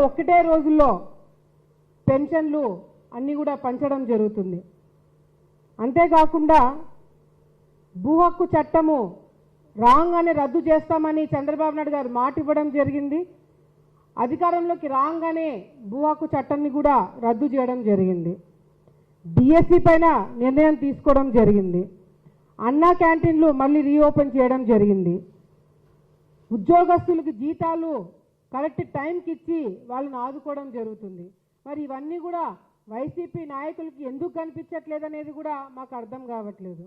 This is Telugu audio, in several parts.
ఒక్కటే రోజుల్లో పెన్షన్లు అన్నీ కూడా పంచడం జరుగుతుంది. అంతేకాకుండా భూ హక్కు చట్టము రాగానే రద్దు చేస్తామని చంద్రబాబు నాయుడు గారు మాట ఇవ్వడం జరిగింది. అధికారంలోకి రాగానే భూ హక్కు చట్టాన్ని కూడా రద్దు చేయడం జరిగింది. డిఎస్సి పైన నిర్ణయం తీసుకోవడం జరిగింది. అన్నా క్యాంటీన్లు మళ్ళీ రీఓపెన్ చేయడం జరిగింది. ఉద్యోగస్తులకు జీతాలు కరెక్ట్ టైంకి ఇచ్చి వాళ్ళని ఆదుకోవడం జరుగుతుంది. మరి ఇవన్నీ కూడా వైసీపీ నాయకులకి ఎందుకు కనిపించట్లేదనేది కూడా మాకు అర్థం కావట్లేదు.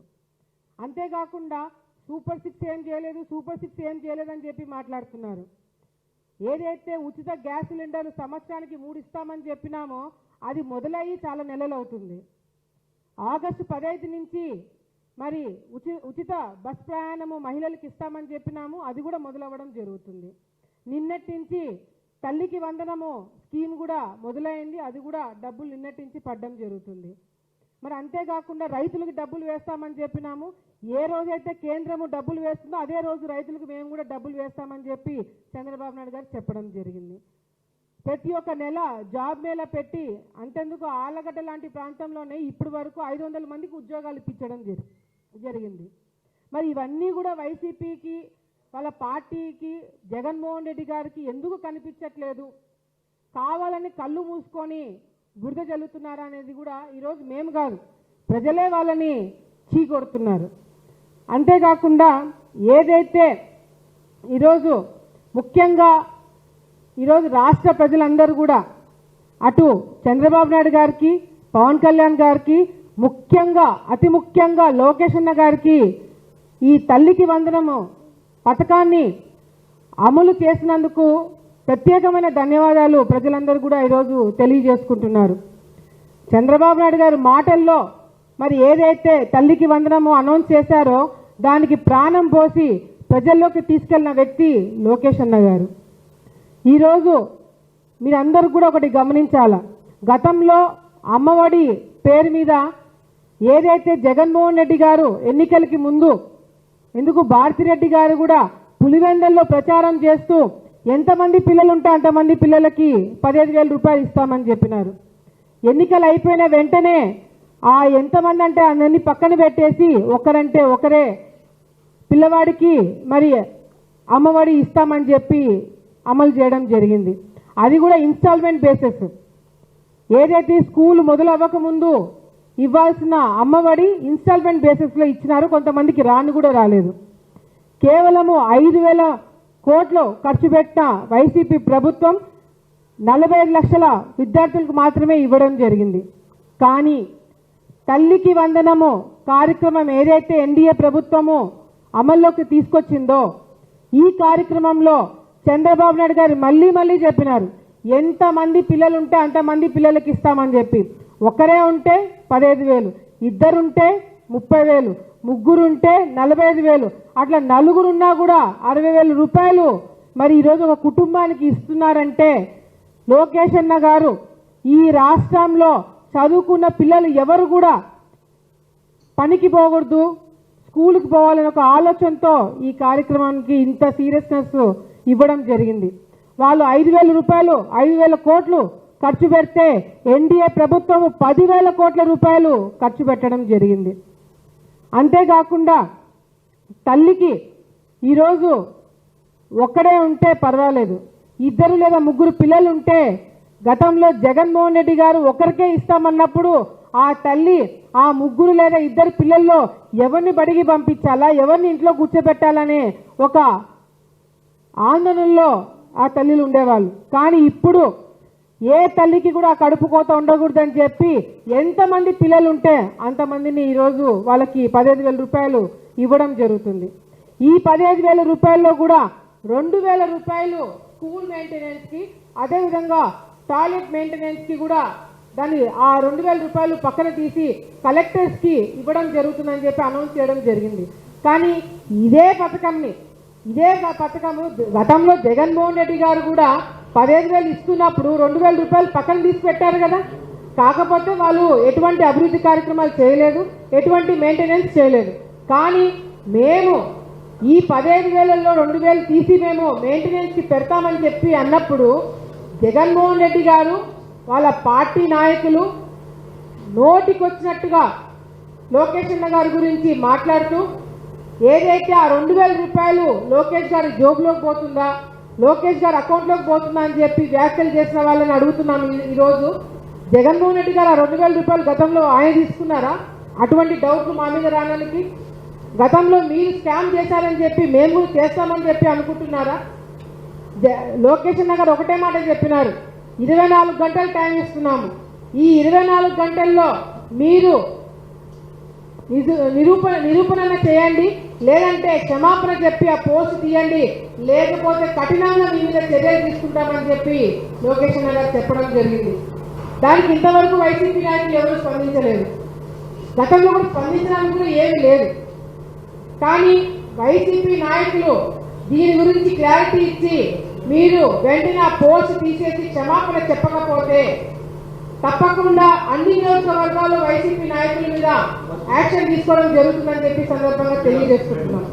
అంతేకాకుండా సూపర్ 6 ఏం చేయలేదు, సూపర్ 6 ఏం చేయలేదని చెప్పి మాట్లాడుతున్నారు. ఏదైతే ఉచిత గ్యాస్ సిలిండర్లు సంవత్సరానికి 3 ఇస్తామని చెప్పినామో అది మొదలయ్యి చాలా నెలలు అవుతుంది. ఆగస్టు 15 నుంచి మరి ఉచిత బస్ ప్రయాణము మహిళలకు ఇస్తామని చెప్పినాము, అది కూడా మొదలవ్వడం జరుగుతుంది. నిన్నటి నుంచి తల్లికి వందనము స్కీమ్ కూడా మొదలైంది, అది కూడా డబ్బులు నిన్నటి నుంచి పడడం జరుగుతుంది. మరి అంతేకాకుండా రైతులకు డబ్బులు వేస్తామని చెప్పినాము, ఏ రోజైతే కేంద్రము డబ్బులు వేస్తుందో అదే రోజు రైతులకు మేము కూడా డబ్బులు వేస్తామని చెప్పి చంద్రబాబు నాయుడు గారు చెప్పడం జరిగింది. ప్రతి ఒక్క నెల జాబ్ మేళా పెట్టి అంతెందుకు ఆలగడ్డ లాంటి ప్రాంతంలోనే ఇప్పటి వరకు 500 మందికి ఉద్యోగాలు ఇప్పించడం జరిగింది. మరి ఇవన్నీ కూడా వైసీపీకి వాళ్ళ పార్టీకి జగన్మోహన్ రెడ్డి గారికి ఎందుకు కనిపించట్లేదు, కావాలని కళ్ళు మూసుకొని బురద జల్లుతున్నారా అనేది కూడా ఈరోజు మేము కాదు ప్రజలే వాళ్ళని చీకొడుతున్నారు. అంతేకాకుండా ఏదైతే ఈరోజు ముఖ్యంగా ఈరోజు రాష్ట్ర ప్రజలందరూ కూడా అటు చంద్రబాబు నాయుడు గారికి, పవన్ కళ్యాణ్ గారికి, ముఖ్యంగా అతి ముఖ్యంగా లోకేష్ అన్న గారికి ఈ తల్లికి వందనము పథకాన్ని అమలు చేసినందుకు ప్రత్యేకమైన ధన్యవాదాలు ప్రజలందరూ కూడా ఈరోజు తెలియజేసుకుంటున్నారు. చంద్రబాబు నాయుడు గారు మాటల్లో మరి ఏదైతే తల్లికి వందనము అనౌన్స్ చేశారో దానికి ప్రాణం పోసి ప్రజల్లోకి తీసుకెళ్లిన వ్యక్తి లోకేష్ అన్న గారు. ఈరోజు మీరందరూ కూడా ఒకటి గమనించాల, గతంలో అమ్మఒడి పేరు మీద ఏదైతే జగన్మోహన్ రెడ్డి గారు ఎన్నికలకి ముందు ఎందుకు భారతిరెడ్డి గారు కూడా పులివెందల్లో ప్రచారం చేస్తూ ఎంతమంది పిల్లలు ఉంటే అంతమంది పిల్లలకి 15,000 రూపాయలు ఇస్తామని చెప్పినారు. ఎన్నికలు అయిపోయిన వెంటనే ఆ ఎంతమంది అంటే అందరినీ పక్కన పెట్టేసి ఒకరంటే ఒకరే పిల్లవాడికి మరి అమ్మఒడి ఇస్తామని చెప్పి అమలు చేయడం జరిగింది. అది కూడా ఇన్స్టాల్మెంట్ బేసిస్. ఏదైతే స్కూల్ మొదలవ్వకముందు ఇవ్వాల్సిన అమ్మఒడి ఇన్స్టాల్మెంట్ బేసిస్లో ఇచ్చినారు, కొంతమందికి రాను కూడా రాలేదు. కేవలము 5,000 కోట్లు ఖర్చు పెట్టిన వైసీపీ ప్రభుత్వం 45 లక్షల విద్యార్థులకు మాత్రమే ఇవ్వడం జరిగింది. కానీ తల్లికి వందనము కార్యక్రమం ఏదైతే ఎన్డీఏ ప్రభుత్వము అమల్లోకి తీసుకొచ్చిందో ఈ కార్యక్రమంలో చంద్రబాబు నాయుడు గారు మళ్ళీ చెప్పినారు, ఎంతమంది పిల్లలు ఉంటే అంతమంది పిల్లలకి ఇస్తామని చెప్పి. ఒకరే ఉంటే 15,000, ఇద్దరుంటే 30,000, ముగ్గురుంటే 45,000, అట్లా నలుగురున్నా కూడా 60,000 రూపాయలు మరి ఈరోజు ఒక కుటుంబానికి ఇస్తున్నారంటే లోకేష్ అన్న గారు ఈ రాష్ట్రంలో చదువుకున్న పిల్లలు ఎవరు కూడా పనికి పోకూడదు, స్కూల్కి పోవాలని ఒక ఆలోచనతో ఈ కార్యక్రమానికి ఇంత సీరియస్నెస్ ఇవ్వడం జరిగింది. వాళ్ళు 5,000 రూపాయలు 5,000 కోట్లు ఖర్చు పెడితే ఎన్డీఏ ప్రభుత్వం 10,000 కోట్ల రూపాయలు ఖర్చు పెట్టడం జరిగింది. అంతేకాకుండా తల్లికి ఈరోజు ఒక్కడే ఉంటే పర్వాలేదు, ఇద్దరు లేదా ముగ్గురు పిల్లలు ఉంటే గతంలో జగన్మోహన్ రెడ్డి గారు ఒకరికే ఇస్తామన్నప్పుడు ఆ తల్లి ఆ ముగ్గురు లేదా ఇద్దరు పిల్లల్లో ఎవరిని బడికి పంపించాలా, ఎవరిని ఇంట్లో కూర్చోబెట్టాలనే ఒక ఆందోళనలో ఆ తల్లిలు ఉండేవాళ్ళు. కానీ ఇప్పుడు ఏ తల్లికి కూడా కడుపు కోత ఉండకూడదని చెప్పి ఎంతమంది పిల్లలు ఉంటే అంతమందిని ఈరోజు వాళ్ళకి 15,000 రూపాయలు ఇవ్వడం జరుగుతుంది. ఈ 15,000 రూపాయల్లో కూడా 2,000 రూపాయలు స్కూల్ మెయింటెనెన్స్కి, అదేవిధంగా టాయిలెట్ మెయింటెనెన్స్కి కూడా దాన్ని ఆ 2,000 రూపాయలు పక్కన తీసి కలెక్టర్స్కి ఇవ్వడం జరుగుతుందని చెప్పి అనౌన్స్ చేయడం జరిగింది. కానీ ఇదే పథకము గతంలో జగన్మోహన్ రెడ్డి గారు కూడా 15,000 ఇస్తున్నప్పుడు 2,000 రూపాయలు పక్కన తీసి పెట్టారు కదా. కాకపోతే వాళ్ళు ఎటువంటి అభివృద్ధి కార్యక్రమాలు చేయలేదు, ఎటువంటి మెయింటెనెన్స్ చేయలేదు. కానీ మేము ఈ 15,000లో 2,000 తీసి మేము మెయింటెనెన్స్కి పెడతామని చెప్పి అన్నప్పుడు జగన్మోహన్ రెడ్డి గారు వాళ్ళ పార్టీ నాయకులు నోటికొచ్చినట్టుగా లోకేష్ అన్న గారి గురించి మాట్లాడుతూ ఏదైతే ఆ 2,000 రూపాయలు లోకేష్ గారి జోబులోకి పోతుందా, లోకేష్ గారి అకౌంట్లోకి పోతుందా అని చెప్పి వ్యాఖ్యలు చేసిన వాళ్ళని అడుగుతున్నాను. ఈరోజు జగన్మోహన్ రెడ్డి గారు ఆ 2,000 రూపాయలు గతంలో ఆయన తీసుకున్నారా? అటువంటి డౌట్లు మా మీద రావడానికి గతంలో మీరు స్కామ్ చేశారని చెప్పి మేము కూడా చేస్తామని చెప్పి అనుకుంటున్నారా? లోకేష్ అన్న గారు ఒకటే మాట చెప్పినారు, 24 గంటలు టైం ఇస్తున్నాము. ఈ 24 గంటల్లో మీరు నిరూపణ చేయండి, లేదంటే క్షమాపణ చెప్పి ఆ పోస్ట్ తీయండి, లేకపోతే కఠినంగా మీ మీద చర్యలు తీసుకుంటామని చెప్పి లోకేష్ అన్న గారు చెప్పడం జరిగింది. దానికి ఇంతవరకు వైసీపీ నాయకులు ఎవరు స్పందించలేదు. గతంలో కూడా స్పందించడానికి కూడా ఏమీ లేదు. కానీ వైసీపీ నాయకులు దీని గురించి క్లారిటీ ఇచ్చి మీరు వెంటనే ఆ పోస్ట్ తీసేసి క్షమాపణ చెప్పకపోతే తప్పకుండా అన్ని నియోజకవర్గాల్లో వైసీపీ నాయకుల మీద యాక్షన్ తీసుకోవడం జరుగుతుందని చెప్పి సందర్భంగా తెలియజేసుకుంటున్నాం.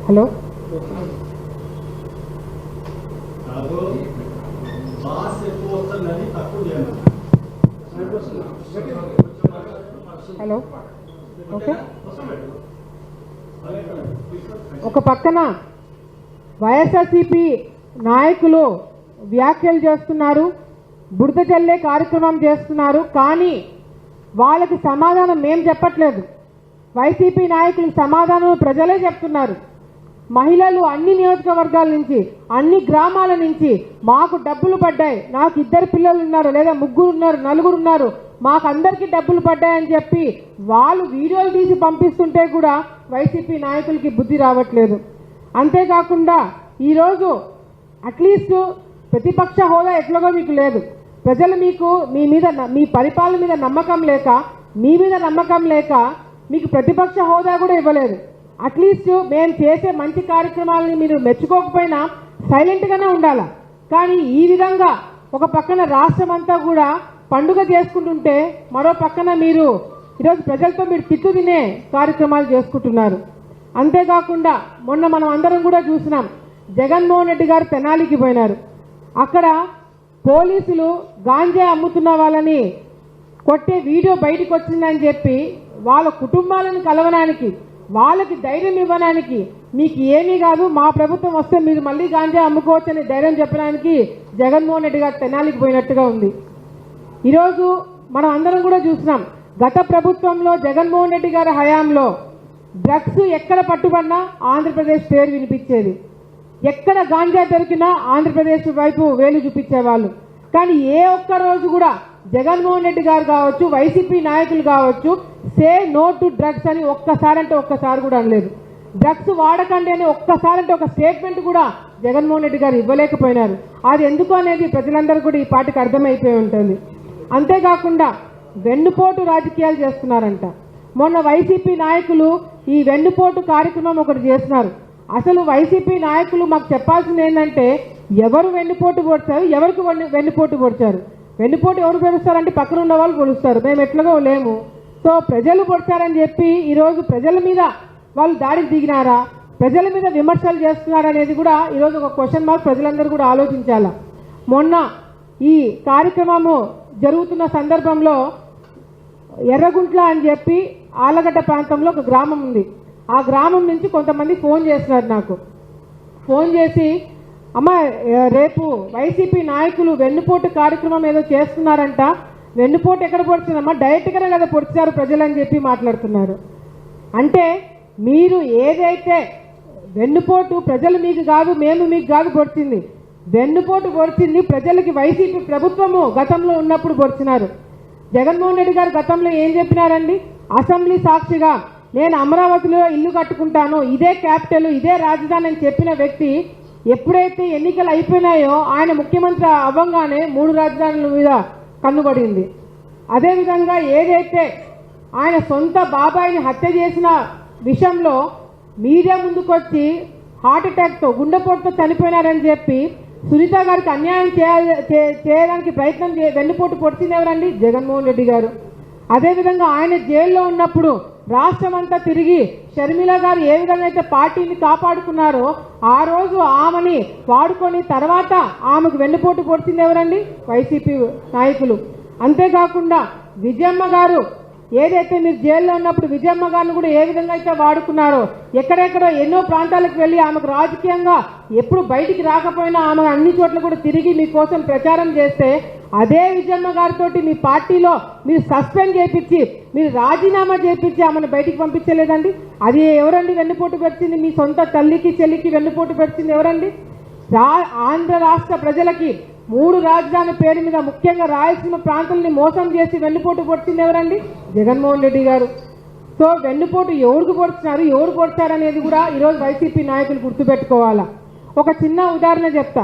Hello, hello, okay. ఒక పక్కన వైఎస్ఆర్సీపీ నాయకులు వ్యాఖ్యలు చేస్తున్నారు, బురద జల్లే కార్యక్రమం చేస్తున్నారు. కానీ వాళ్ళకి సమాధానం మేము చెప్పట్లేదు. వైసీపీ నాయకులకు సమాధానం ప్రజలే చెప్తున్నారు. మహిళలు అన్ని నియోజకవర్గాల నుంచి, అన్ని గ్రామాల నుంచి మాకు డబ్బులు పడ్డాయి, నాకు 2 పిల్లలు ఉన్నారు, లేదా 3 ఉన్నారు, 4 ఉన్నారు, మాకు అందరికీ డబ్బులు పడ్డాయని చెప్పి వాళ్ళు వీడియోలు తీసి పంపిస్తుంటే కూడా వైసీపీ నాయకులకి బుద్ధి రావట్లేదు. అంతేకాకుండా ఈరోజు అట్లీస్ట్ ప్రతిపక్ష హోదా ఎట్లాగో మీకు లేదు. ప్రజలు మీకు మీ పరిపాలన మీద నమ్మకం లేక, మీ మీద నమ్మకం లేక మీకు ప్రతిపక్ష హోదా కూడా ఇవ్వలేదు. అట్లీస్ట్ మేము చేసే మంచి కార్యక్రమాలని మీరు మెచ్చుకోకపోయినా సైలెంట్గానే ఉండాలి. కానీ ఈ విధంగా ఒక పక్కన రాష్ట్రం అంతా కూడా పండుగ చేసుకుంటుంటే మరో పక్కన మీరు ఈరోజు ప్రజలతో మీరు తిట్టు తినే కార్యక్రమాలు చేసుకుంటున్నారు. అంతేకాకుండా మొన్న మనం అందరం కూడా చూసినాం, జగన్మోహన్ రెడ్డి గారు తెనాలికి పోయినారు. అక్కడ పోలీసులు గాంజా అమ్ముతున్న వాళ్ళని కొట్టే వీడియో బయటకు వచ్చిందని చెప్పి వాళ్ళ కుటుంబాలను కలవడానికి, వాళ్ళకి ధైర్యం ఇవ్వడానికి, మీకు ఏమీ కాదు మా ప్రభుత్వం వస్తే మీరు మళ్ళీ గాంజా అమ్ముకోవచ్చని ధైర్యం చెప్పడానికి జగన్మోహన్ రెడ్డి గారు తెనాలికి పోయినట్టుగా ఉంది. ఈరోజు మనం అందరం కూడా చూసినాం, గత ప్రభుత్వంలో జగన్మోహన్ రెడ్డి గారి హయాంలో డ్రగ్స్ ఎక్కడ పట్టుబడినా ఆంధ్రప్రదేశ్ పేరు వినిపించేది. ఎక్కడ గాంజా దొరికినా ఆంధ్రప్రదేశ్ వైపు వేలు చూపించేవాళ్ళు. కానీ ఏ ఒక్క రోజు కూడా జగన్మోహన్ రెడ్డి గారు కావచ్చు, వైసీపీ నాయకులు కావచ్చు, సే నో టు డ్రగ్స్ అని ఒక్కసారి కూడా అనలేదు. డ్రగ్స్ వాడకండి అని ఒక్కసారంటే ఒక స్టేట్మెంట్ కూడా జగన్మోహన్ రెడ్డి గారు ఇవ్వలేకపోయినారు. అది ఎందుకు అనేది ప్రజలందరూ కూడా ఈ పార్టీకి అర్థమైపోయి ఉంటుంది. అంతేకాకుండా వెన్నుపోటు రాజకీయాలు చేస్తున్నారంట. మొన్న వైసీపీ నాయకులు ఈ వెన్నుపోటు కార్యక్రమం ఒకటి చేస్తున్నారు. అసలు వైసీపీ నాయకులు మాకు చెప్పాల్సింది ఏంటంటే, ఎవరు వెన్నుపోటు పొడిచారు, ఎవరికి వెన్నుపోటు పొడిచారు. వెన్నుపోటు ఎవరు పొడుస్తారంటే పక్కన ఉన్న వాళ్ళు పొడుస్తారు, మేము ఎట్లాగో లేము. సో ప్రజలు పొడిచారని చెప్పి ఈరోజు ప్రజల మీద వాళ్ళు దాడికి దిగినారా, ప్రజల మీద విమర్శలు చేస్తున్నారనేది కూడా ఈరోజు ఒక క్వశ్చన్ మార్క్ ప్రజలందరూ కూడా ఆలోచించాలా. మొన్న ఈ కార్యక్రమము జరుగుతున్న సందర్భంలో ఎర్రగుంట్ల అని చెప్పి ఆలగడ్డ ప్రాంతంలో ఒక గ్రామం ఉంది. ఆ గ్రామం నుంచి కొంతమంది ఫోన్ చేస్తున్నారు నాకు. ఫోన్ చేసి, అమ్మ రేపు వైసీపీ నాయకులు వెన్నుపోటు కార్యక్రమం ఏదో చేస్తున్నారంట, వెన్నుపోటు ఎక్కడ పొడిచిందమ్మా, డైరెక్ట్గానే కదా పొడిచారు ప్రజలని చెప్పి మాట్లాడుతున్నారు. అంటే మీరు ఏదైతే వెన్నుపోటు ప్రజలు మీకు కాదు, మేము మీకు కాదు పొడిచింది, వెన్నుపోటు పొడిచింది ప్రజలకి వైసీపీ ప్రభుత్వము గతంలో ఉన్నప్పుడు పొడిచినారు. జగన్మోహన్ రెడ్డి గారు గతంలో ఏం చెప్పినారండి, అసెంబ్లీ సాక్షిగా నేను అమరావతిలో ఇల్లు కట్టుకుంటాను, ఇదే క్యాపిటల్, ఇదే రాజధాని అని చెప్పిన వ్యక్తి ఎప్పుడైతే ఎన్నికలు అయిపోయినాయో ఆయన ముఖ్యమంత్రి అవ్వంగానే 3 రాజధానుల మీద కన్నుబడింది. అదేవిధంగా ఏదైతే ఆయన సొంత బాబాయిని హత్య చేసిన విషయంలో మీడియా ముందుకొచ్చి హార్ట్ అటాక్తో, గుండెపోటుతో చనిపోయినారని చెప్పి సునీత గారికి అన్యాయం చేయడానికి ప్రయత్నం వెన్నుపోటు పొడిచింది ఎవరండి, జగన్మోహన్ రెడ్డి గారు. అదేవిధంగా ఆయన జైల్లో ఉన్నప్పుడు రాష్ట్రం అంతా తిరిగి షర్మిల గారు ఏ విధంగా అయితే పార్టీని కాపాడుకున్నారో ఆ రోజు ఆమెని వాడుకొని తర్వాత ఆమెకు వెన్నుపోటు పొడిచింది ఎవరండి? వైసీపీ నాయకులు. అంతేకాకుండా విజయమ్మ గారు ఏదైతే మీరు జైల్లో ఉన్నప్పుడు విజయమ్మ గారిని కూడా ఏ విధంగా అయితే వాడుకున్నారో, ఎక్కడెక్కడో ఎన్నో ప్రాంతాలకు వెళ్ళి ఆమెకు రాజకీయంగా ఎప్పుడు బయటికి రాకపోయినా ఆమె అన్ని చోట్ల కూడా తిరిగి మీకోసం ప్రచారం చేస్తే అదే విజయమ్మ గారితో మీ పార్టీలో మీరు సస్పెండ్ చేయించి మీరు రాజీనామా చేయించి ఆమెను బయటికి పంపించలేదండి? అది ఎవరండి వెన్నుపోటు పెట్టింది? మీ సొంత తల్లికి చెల్లికి వెన్నుపోటు పెట్టింది ఎవరండి? ఆంధ్ర రాష్ట్ర ప్రజలకి 3 రాజధాని పేరు మీద ముఖ్యంగా రాయలసీమ ప్రాంతాలని మోసం చేసి వెన్నుపోటు పొడిచింది ఎవరండి? జగన్మోహన్ రెడ్డి గారు. సో వెన్నుపోటు ఎవరికి పొడుస్తున్నారు, ఎవరు పొడిచారనేది కూడా ఈరోజు వైసీపీ నాయకులు గుర్తుపెట్టుకోవాలా. ఒక చిన్న ఉదాహరణ చెప్తా.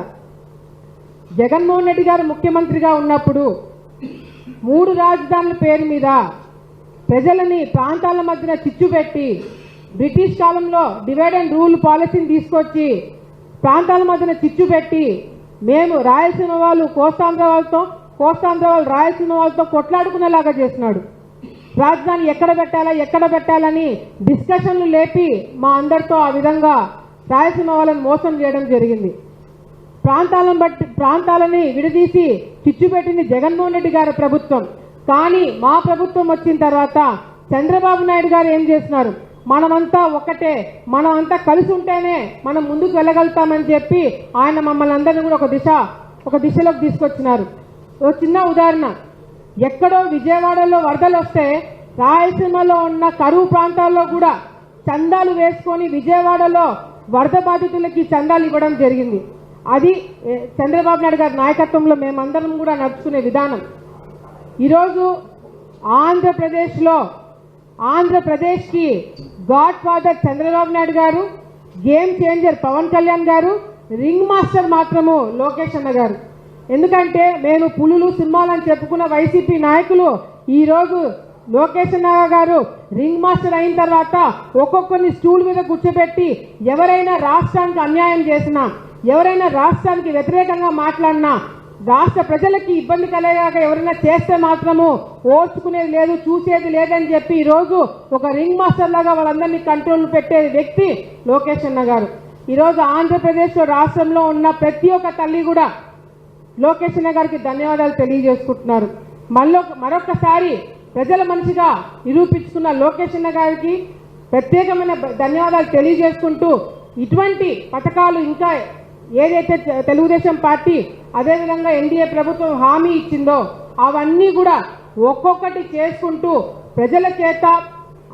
జగన్మోహన్ రెడ్డి గారు ముఖ్యమంత్రిగా ఉన్నప్పుడు 3 రాజధానుల పేరు మీద ప్రజలని ప్రాంతాల మధ్యన చిచ్చుపెట్టి బ్రిటిష్ కాలంలో డివైడ్ అండ్ రూల్ పాలసీని తీసుకొచ్చి ప్రాంతాల మధ్యన చిచ్చుపెట్టి మేము రాయలసీమ వాళ్ళు కోస్తాంధ్ర వాళ్ళతో, కోస్తాంధ్ర వాళ్ళు రాయలసీమ వాళ్ళతో కొట్లాడుకునేలాగా చేసినాడు. రాజధాని ఎక్కడ పెట్టాలని డిస్కషన్లు లేపి మా అందరితో ఆ విధంగా రాయలసీమ వాళ్ళని మోసం చేయడం జరిగింది. ప్రాంతాలని విడదీసి చిచ్చుపెట్టింది జగన్మోహన్ రెడ్డి గారి ప్రభుత్వం. కానీ మా ప్రభుత్వం వచ్చిన తర్వాత చంద్రబాబు నాయుడు గారు ఏం చేస్తున్నారు? మనమంతా ఒక్కటే, మనమంతా కలిసి ఉంటేనే మనం ముందుకు వెళ్ళగలుగుతామని చెప్పి ఆయన మమ్మల్ని అందరినీ కూడా ఒక దిశలోకి తీసుకొచ్చినారు. ఒక చిన్న ఉదాహరణ, ఎక్కడో విజయవాడలో వరదలు వస్తే రాయలసీమలో ఉన్న కరువు ప్రాంతాల్లో కూడా చందాలు వేసుకొని విజయవాడలో వరద బాధితులకి చందాలు ఇవ్వడం జరిగింది. అది చంద్రబాబు నాయుడు గారి నాయకత్వంలో మేమందరం కూడా నడుచుకునే విధానం. ఈరోజు ఆంధ్రప్రదేశ్కి గాడ్ ఫాదర్ చంద్రబాబు నాయుడు గారు, గేమ్ చేంజర్ పవన్ కళ్యాణ్ గారు, రింగ్ మాస్టర్ మాత్రము లోకేష్ అన్న గారు. ఎందుకంటే మేము పులులు సినిమాలని చెప్పుకున్న వైసీపీ నాయకులు ఈరోజు లోకేష్ అన్న గారు రింగ్ మాస్టర్ అయిన తర్వాత ఒక్కొక్కరిని స్టూల్ మీద కూర్చోబెట్టి ఎవరైనా రాష్ట్రానికి అన్యాయం చేసినా, ఎవరైనా రాష్ట్రానికి వ్యతిరేకంగా మాట్లాడినా, రాష్ట్ర ప్రజలకి ఇబ్బంది కలిగాక ఎవరైనా చేస్తే మాత్రము ఓర్చుకునేది లేదు, చూసేది లేదని చెప్పి ఈరోజు ఒక రింగ్ మాస్టర్ లాగా వాళ్ళందరినీ కంట్రోల్ పెట్టే వ్యక్తి లోకేష్ అన్న గారు. ఈరోజు ఆంధ్రప్రదేశ్ రాష్ట్రంలో ఉన్న ప్రతి ఒక్క తల్లి కూడా లోకేష్ అన్న గారికి ధన్యవాదాలు తెలియజేసుకుంటున్నారు. మరొకసారి ప్రజల మనిషిగా నిరూపించుకున్న లోకేష్ అన్న గారికి ప్రత్యేకమైన ధన్యవాదాలు తెలియజేసుకుంటూ ఇటువంటి పథకాలు ఇంకా ఏదైతే తెలుగుదేశం పార్టీ అదేవిధంగా ఎన్డీఏ ప్రభుత్వం హామీ ఇచ్చిందో అవన్నీ కూడా ఒక్కొక్కటి చేసుకుంటూ ప్రజల చేత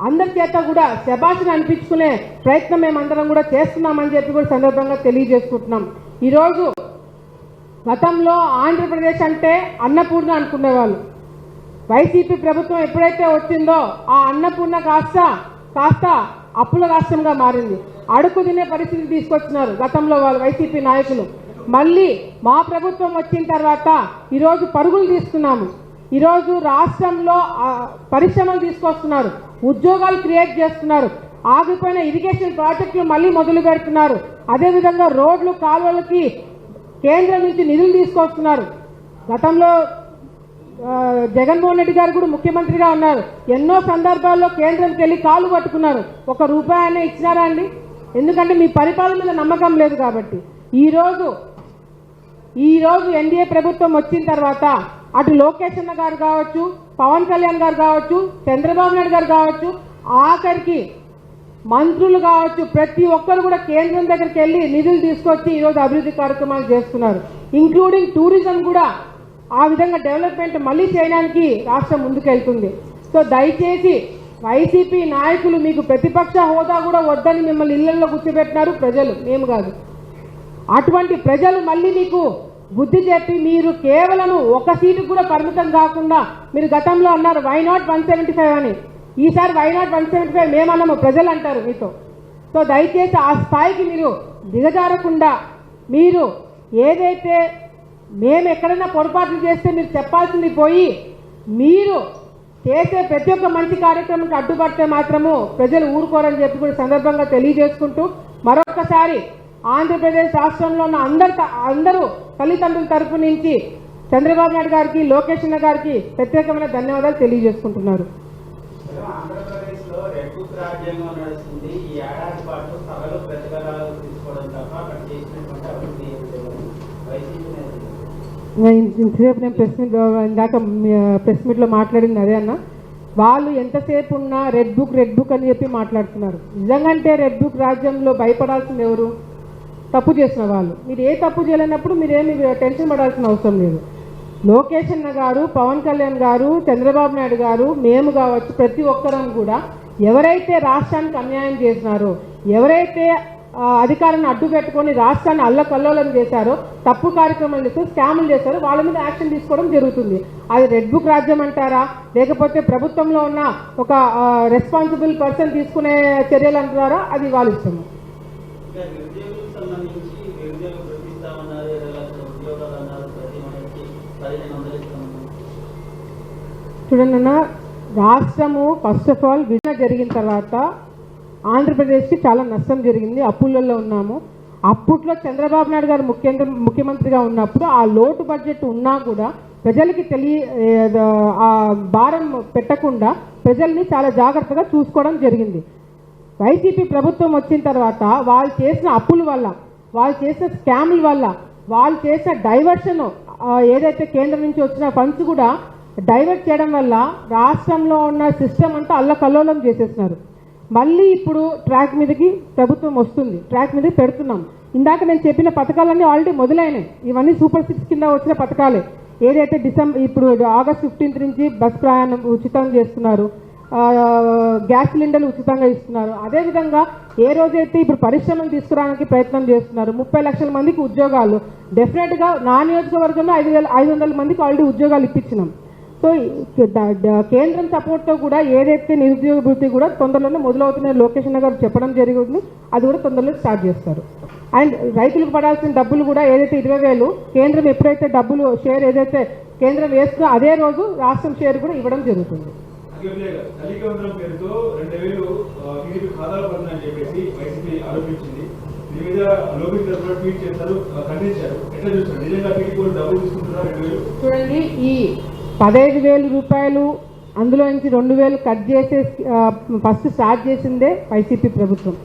అందరి చేత కూడా శభాషను అనిపించుకునే ప్రయత్నం మేమందరం కూడా చేస్తున్నామని చెప్పి కూడా సందర్భంగా తెలియజేసుకుంటున్నాం. ఈరోజు గతంలో ఆంధ్రప్రదేశ్ అంటే అన్నపూర్ణ అనుకునేవాళ్ళు. వైసీపీ ప్రభుత్వం ఎప్పుడైతే వచ్చిందో ఆ అన్నపూర్ణ కాస్త అప్పుల రాష్ట్రంగా మారింది. అడుగు తినే పరిస్థితి తీసుకొచ్చినారు గతంలో వాళ్ళు వైసీపీ నాయకులు. మళ్ళీ మా ప్రభుత్వం వచ్చిన తర్వాత ఈరోజు పరుగులు తీస్తున్నాము. ఈరోజు రాష్ట్రంలో పరిశ్రమలు తీసుకొస్తున్నారు, ఉద్యోగాలు క్రియేట్ చేస్తున్నారు, ఆగిపోయిన ఇరిగేషన్ ప్రాజెక్టులు మళ్ళీ మొదలు పెడుతున్నారు. అదేవిధంగా రోడ్లు కాలువలకి కేంద్రం నుంచి నిధులు తీసుకొస్తున్నారు. గతంలో జగన్మోహన్ రెడ్డి గారు కూడా ముఖ్యమంత్రిగా ఉన్నారు. ఎన్నో సందర్భాల్లో కేంద్రంకి వెళ్ళి కాలు పట్టుకున్నారు. ₹1 ఇచ్చినారా అండి? ఎందుకంటే మీ పరిపాలన మీద నమ్మకం లేదు కాబట్టి. ఈరోజు ఎన్డీఏ ప్రభుత్వం వచ్చిన తర్వాత అటు లోకేష్ అన్న గారు కావచ్చు, పవన్ కళ్యాణ్ గారు కావచ్చు, చంద్రబాబు నాయుడు గారు కావచ్చు, ఆఖరికి మంత్రులు కావచ్చు, ప్రతి ఒక్కరు కూడా కేంద్రం దగ్గరికి వెళ్ళి నిధులు తీసుకొచ్చి ఈరోజు అభివృద్ధి కార్యక్రమాలు చేస్తున్నారు. ఇంక్లూడింగ్ టూరిజం కూడా ఆ విధంగా డెవలప్మెంట్ మళ్ళీ చేయడానికి రాష్ట్రం ముందుకెళ్తుంది. సో దయచేసి వైసీపీ నాయకులు మీకు ప్రతిపక్ష హోదా కూడా వద్దని మిమ్మల్ని ఇళ్లలో కూర్చోబెట్టినారు ప్రజలు, మేము కాదు. అటువంటి ప్రజలు మళ్ళీ మీకు బుద్ధి చెప్పి మీరు కేవలం ఒక సీటుకు కూడా పరిమితం కాకుండా, మీరు గతంలో అన్నారు వై నాట్ 175 అని, ఈసారి వై నాట్ 175 మేమన్నాము, ప్రజలు అంటారు మీతో. సో దయచేసి ఆ స్థాయికి మీరు దిగజారకుండా, మీరు ఏదైతే మేము ఎక్కడైనా పొరపాట్లు చేస్తే మీరు చెప్పాల్సింది పోయి మీరు చేసే ప్రతి ఒక్క మంచి కార్యక్రమానికి అడ్డుపడితే మాత్రము ప్రజలు ఊరుకోరని చెప్పి కూడా సందర్భంగా తెలియజేసుకుంటూ, మరొకసారి ఆంధ్రప్రదేశ్ రాష్ట్రంలో ఉన్న అందరూ తల్లిదండ్రుల తరపు నుంచి చంద్రబాబు నాయుడు గారికి, లోకేష్ అన్న గారికి ప్రత్యేకమైన ధన్యవాదాలు తెలియజేసుకుంటున్నారు. ఆంధ్రప్రదేశ్లో రెడ్ బుక్ రాజ్యాంగం నడుస్తుంది. ఈ ఏడాది పాటు సభలో ప్రతిఫలాలు తీసుకోవడం తప్ప అక్కడ చేసినటువంటి అభివృద్ధి ఇంతసేపు నేను ఇందాక ప్రెస్ మీట్లో మాట్లాడింది అదే అన్న. వాళ్ళు ఎంతసేపు ఉన్నా రెడ్ బుక్ అని చెప్పి మాట్లాడుతున్నారు. నిజంగాంటే రెడ్ బుక్ రాజ్యంలో భయపడాల్సింది ఎవరు? తప్పు చేసిన వాళ్ళు. మీరు ఏ తప్పు చేయలేనప్పుడు మీరేమి టెన్షన్ పడాల్సిన అవసరం లేదు. లోకేష్ అన్న గారు, పవన్ కళ్యాణ్ గారు, చంద్రబాబు నాయుడు గారు, మేము కావచ్చు, ప్రతి ఒక్కరం కూడా ఎవరైతే రాష్ట్రానికి అన్యాయం చేసినారో, ఎవరైతే అధికారాన్ని అడ్డు పెట్టుకొని రాష్ట్రాన్ని అల్లకల్లోలం చేశారో, తప్పు కార్యక్రమాలు చేశారో, స్కాములు చేశారో వాళ్ళ మీద యాక్షన్ తీసుకోవడం జరుగుతుంది. అది రెడ్ బుక్ రాజ్యం అంటారా, లేకపోతే ప్రభుత్వంలో ఉన్న ఒక రెస్పాన్సిబుల్ పర్సన్ తీసుకునే చర్యలు అంటారా, అది వాళ్ళ ఇష్టము. చూడండి అన్న, రాష్ట్రము ఫస్ట్ ఆఫ్ ఆల్ విభజన జరిగిన తర్వాత ఆంధ్రప్రదేశ్కి చాలా నష్టం జరిగింది. అప్పులలో ఉన్నాము. అప్పట్లో చంద్రబాబు నాయుడు గారు ముఖ్యమంత్రిగా ఉన్నప్పుడు ఆ లోటు బడ్జెట్ ఉన్నా కూడా ప్రజలకి ఆ భారం పెట్టకుండా ప్రజల్ని చాలా జాగ్రత్తగా చూసుకోవడం జరిగింది. వైసీపీ ప్రభుత్వం వచ్చిన తర్వాత వాళ్ళు చేసిన అప్పుల వల్ల, వాళ్ళు చేసిన స్కామ్ల వల్ల, వాళ్ళు చేసిన డైవర్షన్, ఏదైతే కేంద్రం నుంచి వచ్చిన ఫండ్స్ కూడా డైవర్ట్ చేయడం వల్ల రాష్ట్రంలో ఉన్న సిస్టమ్ అంతా అల్లకల్లోలం చేసేస్తున్నారు. మళ్ళీ ఇప్పుడు ట్రాక్ మీదకి ప్రభుత్వం వస్తుంది, ట్రాక్ మీద పెడుతున్నాం. ఇందాక నేను చెప్పిన పథకాలన్నీ ఆల్రెడీ మొదలైనాయి. ఇవన్నీ సూపర్ 6 కింద వచ్చిన పథకాలే. ఏదైతే ఇప్పుడు ఆగస్ట్ 15 నుంచి బస్ ప్రయాణం ఉచితం చేస్తున్నారు, గ్యాస్ సిలిండర్లు ఉచితంగా ఇస్తున్నారు. అదేవిధంగా ఏ రోజైతే ఇప్పుడు పరిశ్రమలు తీసుకురావడానికి ప్రయత్నం చేస్తున్నారు, 30 లక్షల మందికి ఉద్యోగాలు, డెఫినెట్గా నా నియోజకవర్గంలో 500 మందికి ఆల్రెడీ ఉద్యోగాలు ఇప్పించినాం. సో కేంద్రం సపోర్ట్తో కూడా ఏదైతే నిరుద్యోగ భృతి కూడా తొందరలోనే మొదలవుతున్న లోకేష్ అన్న గారు చెప్పడం జరిగింది. అది కూడా తొందరలో స్టార్ట్ చేస్తారు. అండ్ రైతులకు పడాల్సిన డబ్బులు కూడా ఏదైతే 20,000 కేంద్రం ఎప్పుడైతే డబ్బులు షేర్ ఏదైతే కేంద్రం వేస్తుందో అదే రోజు రాష్ట్రం షేర్ కూడా ఇవ్వడం జరుగుతుంది. చూడండి, ఈ 15,000 రూపాయలు అందులో నుంచి 2,000 కట్ చేసే ఫస్ట్ స్టార్ట్ చేసిందే వైసీపీ ప్రభుత్వం.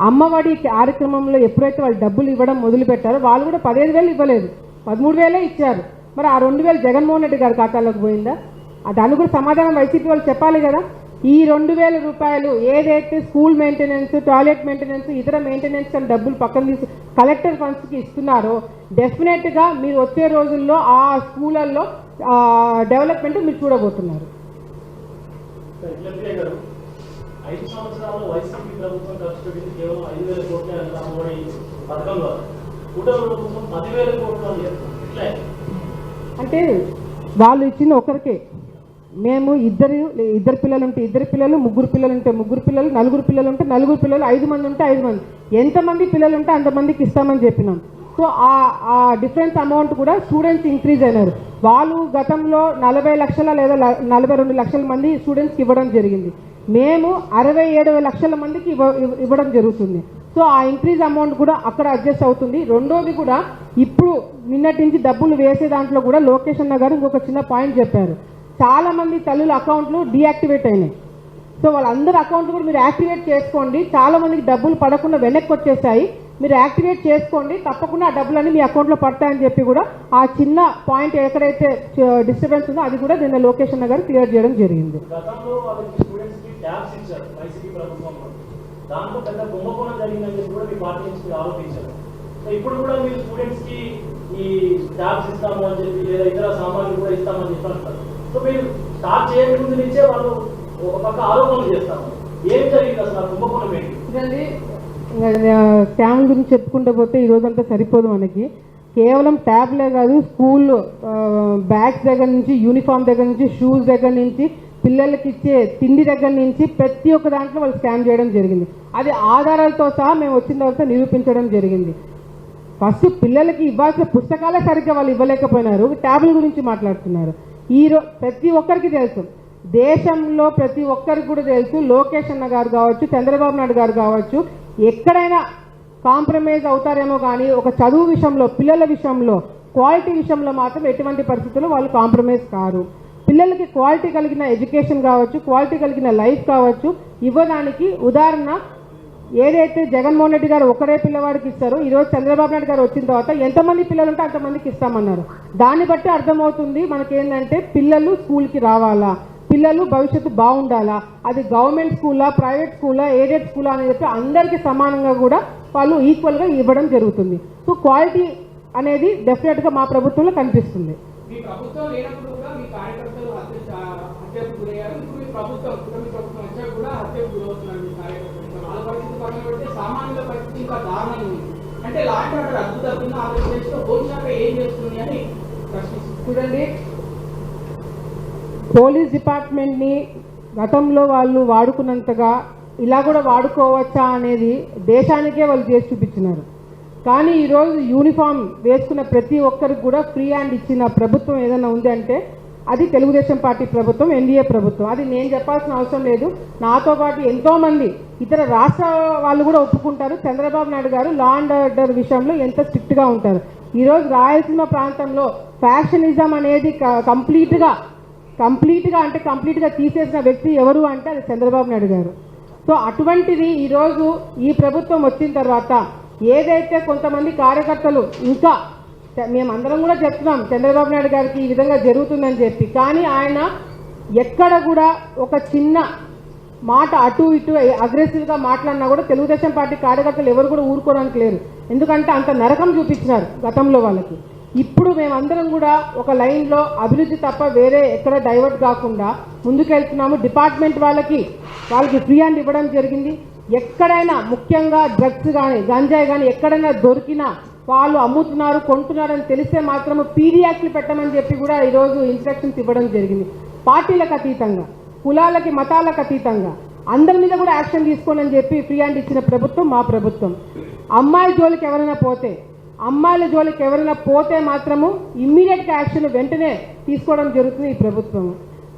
అమ్మఒడి కార్యక్రమంలో ఎప్పుడైతే వాళ్ళు డబ్బులు ఇవ్వడం మొదలు పెట్టారో వాళ్ళు కూడా 15,000 ఇవ్వలేదు, 13,000 ఇచ్చారు. మరి ఆ 2,000 జగన్మోహన్ రెడ్డి గారి ఖాతాలోకి పోయిందా? దానికి కూడా సమాధానం వైసీపీ వాళ్ళు చెప్పాలి కదా. ఈ 2,000 రూపాయలు ఏదైతే స్కూల్ మెయింటెనెన్స్, టాయిలెట్ మెయింటెనెన్స్, ఇతర మెయింటెనెన్స్ అని డబ్బులు పక్కన తీసి కలెక్టర్ ఫండ్స్కి ఇస్తున్నారో డెఫినెట్గా మీరు వచ్చే రోజుల్లో ఆ స్కూళ్ళల్లో డెవలప్మెంట్ మీరు చూడబోతున్నారు. 5 సంవత్సరాల్లో వైసీపీ ప్రభుత్వం ఖర్చు పెట్టింది కేవలం 5,000 కోట్లే అమౌడి పథకం ద్వారా. కూటమి ప్రభుత్వం 10,000 కోట్లు అంటే వాళ్ళు ఇచ్చిన ఒకరికే. మేము ఇద్దరు పిల్లలు ఉంటే 2 పిల్లలు, 3 పిల్లలు ఉంటే 3 పిల్లలు, 4 పిల్లలు ఉంటే 4 పిల్లలు, 5 మంది ఉంటే 5 మంది, ఎంతమంది పిల్లలు ఉంటే అంతమందికి ఇస్తామని చెప్పినాం. సో ఆ డిఫరెన్స్ అమౌంట్ కూడా స్టూడెంట్స్ ఇంక్రీజ్ అయినారు. వాళ్ళు గతంలో 40 లక్షల లేదా 42 లక్షల మంది స్టూడెంట్స్కి ఇవ్వడం జరిగింది. మేము 67 లక్షల మందికి ఇవ్వడం జరుగుతుంది. సో ఆ ఇంక్రీజ్ అమౌంట్ కూడా అక్కడ అడ్జస్ట్ అవుతుంది. రెండోది కూడా ఇప్పుడు నిన్నటి నుంచి డబ్బులు వేసే దాంట్లో కూడా లోకేష్ అన్న గారు ఇంకొక చిన్న పాయింట్ చెప్పారు. చాలామంది తల్లుల అకౌంట్లు డీయాక్టివేట్ అయినాయి. సో వాళ్ళందరి అకౌంట్లు కూడా మీరు యాక్టివేట్ చేసుకోండి. చాలామందికి డబ్బులు పడకుండా వెనక్కి వచ్చేసాయి, మీరు యాక్టివేట్ చేసుకోండి, తప్పకుండా ఆ డబ్బులన్నీ మీ అకౌంట్లో పడతాయని చెప్పి కూడా ఆ చిన్న పాయింట్ ఎక్కడైతే డిస్టర్బెన్స్ ఉందో అది కూడా నిన్న లోకేష్ అన్న గారు క్లియర్ చేయడం జరిగింది. ఇప్పుడు కూడా మీరు స్టూడెంట్స్ కి ఈ ట్యాబ్స్ ఇస్తాము అని చెప్పి లేదా ఇతర సామాన్లు కూడా ఇస్తామని చెప్పారు. సో మీరు స్టార్ట్ చేయక ముందు నుంచే వాళ్ళు ఒక పక్క ఆరోపణలు చేస్తాము. ఏం జరిగింది అసలు కుంభకోణం ఏంటి? స్కామ్ గురించి చెప్పుకుంటూ పోతే ఈరోజంతా సరిపోదు మనకి. కేవలం ట్యాబ్లే కాదు, స్కూల్ బ్యాగ్స్ దగ్గర నుంచి, యూనిఫామ్ దగ్గర నుంచి, షూస్ దగ్గర నుంచి, పిల్లలకి ఇచ్చే తిండి దగ్గర నుంచి ప్రతి ఒక్క దాంట్లో వాళ్ళు స్కామ్ చేయడం జరిగింది. అది ఆధారాలతో సహా మేము వచ్చిన తర్వాత నిరూపించడం జరిగింది. ఫస్ట్ పిల్లలకి ఇవ్వాల్సిన పుస్తకాలే సరిగ్గా వాళ్ళు ఇవ్వలేకపోయినారు, ట్యాబ్ల గురించి మాట్లాడుతున్నారు. ప్రతి ఒక్కరికి తెలుసు, దేశంలో ప్రతి ఒక్కరికి కూడా తెలుసు, లోకేష్ అన్న గారు కావచ్చు, చంద్రబాబు నాయుడు గారు కావచ్చు, ఎక్కడైనా కాంప్రమైజ్ అవుతారేమో కానీ ఒక చదువు విషయంలో, పిల్లల విషయంలో, క్వాలిటీ విషయంలో మాత్రం ఎటువంటి పరిస్థితుల్లో వాళ్ళు కాంప్రమైజ్ కారు. పిల్లలకి క్వాలిటీ కలిగిన ఎడ్యుకేషన్ కావచ్చు, క్వాలిటీ కలిగిన లైఫ్ కావచ్చు ఇవ్వడానికి ఉదాహరణ ఏదైతే జగన్మోహన్ రెడ్డి గారు ఒకరే పిల్లవాడికి ఇస్తారో ఈరోజు చంద్రబాబు నాయుడు గారు వచ్చిన తర్వాత ఎంతమంది పిల్లలు ఉంటే అంతమందికి ఇస్తామన్నారు. దాన్ని బట్టి అర్థమవుతుంది మనకేంటంటే పిల్లలు స్కూల్కి రావాలా, పిల్లలు భవిష్యత్తు బాగుండాలా, అది గవర్నమెంట్ స్కూలా, ప్రైవేట్ స్కూలా, ఎయిడెడ్ స్కూలా అని చెప్పి అందరికీ సమానంగా కూడా వాళ్ళు ఈక్వల్గా ఇవ్వడం జరుగుతుంది. సో క్వాలిటీ అనేది డెఫినెట్గా మా ప్రభుత్వంలో కనిపిస్తుంది. మీ ప్రభుత్వం లేనప్పుడు కూడా మీ కార్యకర్తలు హత్యకు గురయ్యారు. ఇప్పుడు మీ ప్రభుత్వం వచ్చాక కూడా హత్యకు గురవుతున్నారు మీ కార్యకర్తలు. వాళ్ళ పరిస్థితి పక్కన పెడితే సామాన్యుల పరిస్థితి ఇంకా దారుణంగా ఉంది. అంటే లాంటి ఆర్డర్ అద్దు తగ్గుతున్న ఆంధ్రప్రదేశ్లో హోంశాఖ ఏం చేస్తుంది అని ప్రశ్నిస్తుంది. చూడండి, పోలీస్ డిపార్ట్మెంట్ని గతంలో వాళ్ళు వాడుకున్నంతగా ఇలా కూడా వాడుకోవచ్చా అనేది దేశానికే వాళ్ళు చేసి చూపించినారు. కానీ ఈరోజు యూనిఫామ్ వేసుకున్న ప్రతి ఒక్కరికి కూడా ఫ్రీ హ్యాండ్ ఇచ్చిన ప్రభుత్వం ఏదైనా ఉంది అంటే అది తెలుగుదేశం పార్టీ ప్రభుత్వం, ఎన్డీఏ ప్రభుత్వం. అది నేను చెప్పాల్సిన అవసరం లేదు. నాతో పాటు ఎంతోమంది ఇతర రాష్ట్ర వాళ్ళు కూడా ఒప్పుకుంటారు. చంద్రబాబు నాయుడు గారు లా అండ్ ఆర్డర్ విషయంలో ఎంత స్ట్రిక్ట్గా ఉంటారు. ఈరోజు రాయలసీమ ప్రాంతంలో ఫ్యాషనిజం అనేది కంప్లీట్గా తీసేసిన వ్యక్తి ఎవరు అంటే అది చంద్రబాబు నాయుడు గారు. సో అటువంటిది ఈరోజు ఈ ప్రభుత్వం వచ్చిన తర్వాత ఏదైతే కొంతమంది కార్యకర్తలు ఇంకా మేమందరం కూడా చెప్తున్నాం చంద్రబాబు నాయుడు గారికి ఈ విధంగా జరుగుతుందని చెప్పి, కానీ ఆయన ఎక్కడ కూడా ఒక చిన్న మాట అటు ఇటు అగ్రెసివ్గా మాట్లాడినా కూడా తెలుగుదేశం పార్టీ కార్యకర్తలు ఎవరు కూడా ఊరుకోవడానికి లేరు. ఎందుకంటే అంత నరకం చూపించినారు గతంలో వాళ్ళకి. ఇప్పుడు మేమందరం కూడా ఒక లైన్లో అభివృద్ధి తప్ప వేరే ఎక్కడ డైవర్ట్ కాకుండా ముందుకెళ్తున్నాము. డిపార్ట్మెంట్ వాళ్ళకి ఫ్రీ హ్యాండ్ ఇవ్వడం జరిగింది. ఎక్కడైనా ముఖ్యంగా డ్రగ్స్ కానీ గంజాయి కానీ ఎక్కడైనా దొరికినా వాళ్ళు అమ్ముతున్నారు, కొంటున్నారు అని తెలిస్తే మాత్రము పీడీ యాక్ట్లు పెట్టమని చెప్పి కూడా ఈరోజు ఇన్స్ట్రక్షన్స్ ఇవ్వడం జరిగింది. పార్టీలకు అతీతంగా, కులాలకి మతాలకు అతీతంగా అందరి మీద కూడా యాక్షన్ తీసుకోండి అని చెప్పి ఫ్రీ హ్యాండ్ ఇచ్చిన ప్రభుత్వం మా ప్రభుత్వం. అమ్మాయిల జోలికి ఎవరైనా పోతే మాత్రము ఇమ్మీడియట్గా యాక్షన్ వెంటనే తీసుకోవడం జరుగుతుంది ఈ ప్రభుత్వం.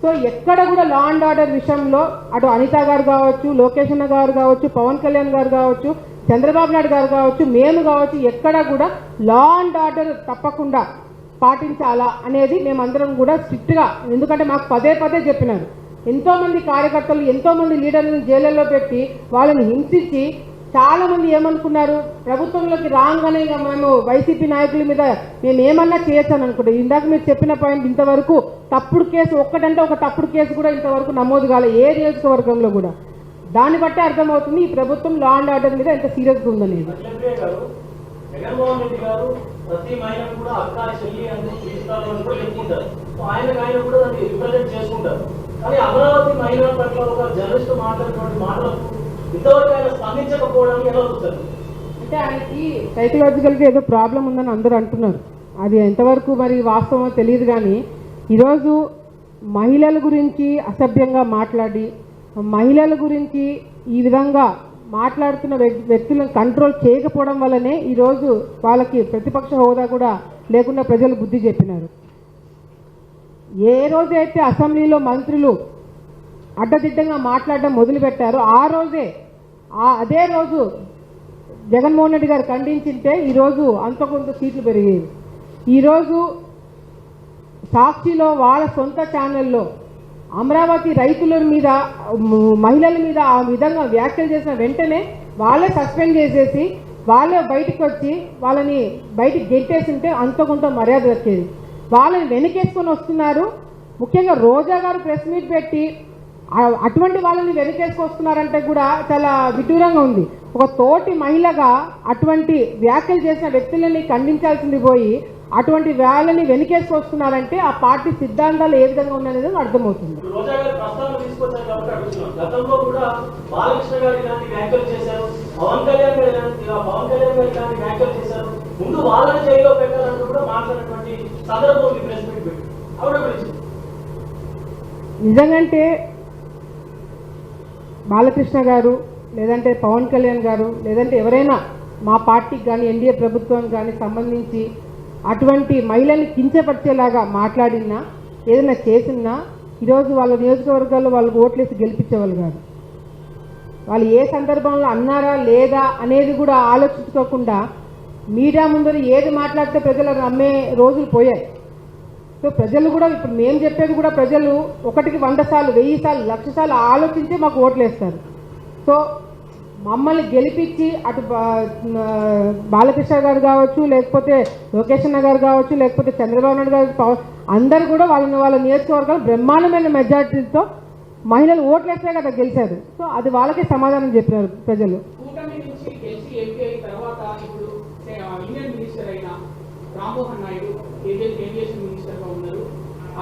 సో ఎక్కడ కూడా లా అండ్ ఆర్డర్ విషయంలో అటు అనిత గారు కావచ్చు, లోకేష్ అన్న గారు కావచ్చు, పవన్ కళ్యాణ్ గారు కావచ్చు, చంద్రబాబు నాయుడు గారు కావచ్చు, మేము కావచ్చు, ఎక్కడ కూడా లా అండ్ ఆర్డర్ తప్పకుండా పాటించాలా అనేది మేమందరం కూడా స్ట్రిక్ట్గా, ఎందుకంటే మాకు పదే చెప్పినారు. ఎంతోమంది కార్యకర్తలు, ఎంతోమంది లీడర్లను జైళ్ళల్లో పెట్టి వాళ్ళని హింసించి చాలామంది ఏమనుకున్నారు, ప్రభుత్వంలోకి రాగానే ఇక మేము వైసీపీ నాయకుల మీద మేము ఏమన్నా చేయొచ్చని అనుకుంటాం. ఇందాక మీరు చెప్పిన పాయింట్, ఇంతవరకు తప్పుడు కేసు ఒక్కటంటే ఒక తప్పుడు కేసు కూడా ఇంతవరకు నమోదు కాలే ఏ నియోజకవర్గంలో కూడా. దాన్ని బట్టి అర్థమవుతుంది ఈ ప్రభుత్వం లా అండ్ ఆర్డర్ మీద ఎంత సీరియస్గా ఉందనేది. జగన్మోహన్ రెడ్డి గారు ప్రతి మహిళను కూడా అక్క, చెల్లి అని పిలుస్తారని కూడా చెప్పుకుంటారు. ఆయన కూడా దాన్ని రిప్రజెంట్ చేసుకుంటారు. కానీ అమరావతి మహిళల పట్ల ఒక జర్నలిస్ట్ మాట్లాడినటువంటి మాటలకు ఇంతవరకు ఆయన స్పందించకపోవడానికి ఎలా చూస్తారు? అంటే ఆయనకి సైకలాజికల్గా ఏదో ప్రాబ్లం ఉందని అందరూ అంటున్నారు. అది ఎంతవరకు మరి వాస్తవమో తెలియదు. కానీ ఈరోజు మహిళల గురించి అసభ్యంగా మాట్లాడి, మహిళల గురించి ఈ విధంగా మాట్లాడుతున్న వ్యక్తులను కంట్రోల్ చేయకపోవడం వల్లనే ఈరోజు వాళ్ళకి ప్రతిపక్ష హోదా కూడా లేకుండా ప్రజలు బుద్ధి చెప్పినారు. ఏ రోజైతే అసెంబ్లీలో మంత్రులు అడ్డదిడ్డంగా మాట్లాడడం మొదలుపెట్టారో అదే రోజు జగన్మోహన్ రెడ్డి గారు ఖండించింటే ఈరోజు అంత కొంత సీట్లు పెరిగేవి. ఈరోజు సాక్షిలో వాళ్ళ సొంత ఛానల్లో అమరావతి రైతుల మీద, మహిళల మీద ఆ విధంగా వ్యాఖ్యలు చేసిన వెంటనే వాళ్ళే సస్పెండ్ చేసేసి వాళ్ళే బయటకు వచ్చి వాళ్ళని బయటికి గెట్టేసింటే అంత కొంత మర్యాద వచ్చేది. వాళ్ళని వెనకేసుకొని వస్తున్నారు. ముఖ్యంగా రోజా గారు ప్రెస్ మీట్ పెట్టి అటువంటి వాళ్ళని వెనకేసుకొస్తున్నారంటే కూడా చాలా విడ్డూరంగా ఉంది. ఒక తోటి మహిళగా అటువంటి వ్యాఖ్యలు చేసిన వ్యక్తులని ఖండించాల్సింది పోయి అటువంటి వాళ్ళని వెనకేసుకొస్తున్నారంటే ఆ పార్టీ సిద్ధాంతాలు ఏ విధంగా ఉన్నాయనేది అర్థమవుతుంది. రోజా గారు ప్రస్తావన తీసుకొచ్చారు కాబట్టి అడుగుతున్నాం. గతంలో కూడా బాలకృష్ణ గారు ఇలాంటి వ్యాఖ్యలు చేశారు, పవన్ కళ్యాణ్ గారు ఇలాంటి వ్యాఖ్యలు చేశారు. ముందు వాళ్ళని జైల్లో పెట్టాలంటూ కూడా మాట్లాడినటువంటి సందర్భం ఉంది ప్రెస్ మీట్ పెట్టి. ఆవిడ గురించి నిజంగంటే బాలకృష్ణ గారు లేదంటే పవన్ కళ్యాణ్ గారు లేదంటే ఎవరైనా మా పార్టీకి కానీ ఎన్డీఏ ప్రభుత్వానికి కానీ సంబంధించి అటువంటి మహిళల్ని కించపరిచేలాగా మాట్లాడినా ఏదైనా చేసినా ఈరోజు వాళ్ళ నియోజకవర్గాల్లో వాళ్ళకు ఓట్లేసి గెలిపించేవాళ్ళు కాదు. వాళ్ళు ఏ సందర్భంలో అన్నారా లేదా అనేది కూడా ఆలోచించుకోకుండా మీడియా ముందర ఏది మాట్లాడితే ప్రజలు నమ్మే రోజులు పోయాయి. సో ప్రజలు కూడా ఇప్పుడు మేము చెప్పేది కూడా ప్రజలు 1కి 100 సార్లు 1000 సార్లు 1,00,000 సార్లు ఆలోచించి మాకు ఓట్లేస్తారు. సో మమ్మల్ని గెలిపించి అటు బాలకృష్ణ గారు కావచ్చు, లేకపోతే లోకేష్ అన్న గారు కావచ్చు, లేకపోతే చంద్రబాబు నాయుడు గారు అందరూ కూడా వాళ్ళ నియోజకవర్గాలు బ్రహ్మాండమైన మెజార్టీతో మహిళలు ఓట్లేస్తే కదా గెలిచారు. సో అది వాళ్ళకే సమాధానం చెప్పినారు ప్రజలు. కూటమి నుంచి గెలిచి ఎంపీ అయిన తర్వాత ఇప్పుడు యూనియన్ మినిస్టర్ అయిన రామ్మోహన్ నాయుడు ఏవియేషన్ మినిస్టర్ గా ఉన్నారు.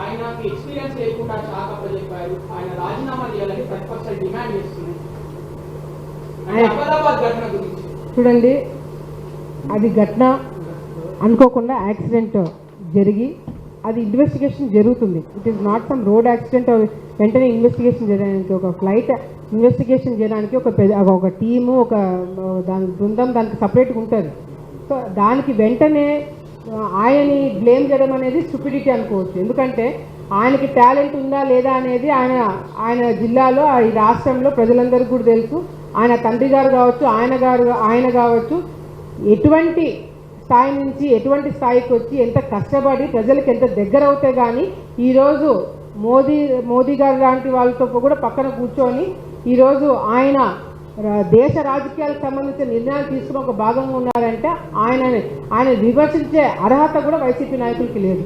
ఆయనకి ఎక్స్పీరియన్స్ లేకుండా శాఖ అప్పచెప్పారు. ఆయన రాజీనామా చేయాలని ప్రతిపక్షాలు డిమాండ్ చేస్తున్నాయి. అహ్మదాబాద్ ఘటన గురించి చూడండి, అది ఘటన అనుకోకుండా యాక్సిడెంట్ జరిగి అది ఇన్వెస్టిగేషన్ జరుగుతుంది. It is not some road accident. వెంటనే ఇన్వెస్టిగేషన్ చేయడానికి ఒక ఫ్లైట్ ఇన్వెస్టిగేషన్ చేయడానికి ఒక టీము దాని బృందం దానికి సపరేట్గా ఉంటుంది. సో దానికి వెంటనే ఆయన్ని బ్లేమ్ చేయడం అనేది స్టూపిడిటీ అనుకోవచ్చు. ఎందుకంటే ఆయనకి టాలెంట్ ఉందా లేదా అనేది ఆయన జిల్లాలో ఈ రాష్ట్రంలో ప్రజలందరికీ కూడా తెలుసు. ఆయన తండ్రి గారు కావచ్చు, ఆయన కావచ్చు ఎటువంటి స్థాయి నుంచి ఎటువంటి స్థాయికి వచ్చి ఎంత కష్టపడి ప్రజలకు ఎంత దగ్గర అవుతే కానీ ఈరోజు మోదీ గారు లాంటి వాళ్ళతో కూడా పక్కన కూర్చొని ఈరోజు ఆయన దేశ రాజకీయాలకు సంబంధించిన నిర్ణయాలు తీసుకుని ఒక భాగంగా ఉన్నారంటే ఆయన విమర్శించే అర్హత కూడా వైసీపీ నాయకులకి లేదు.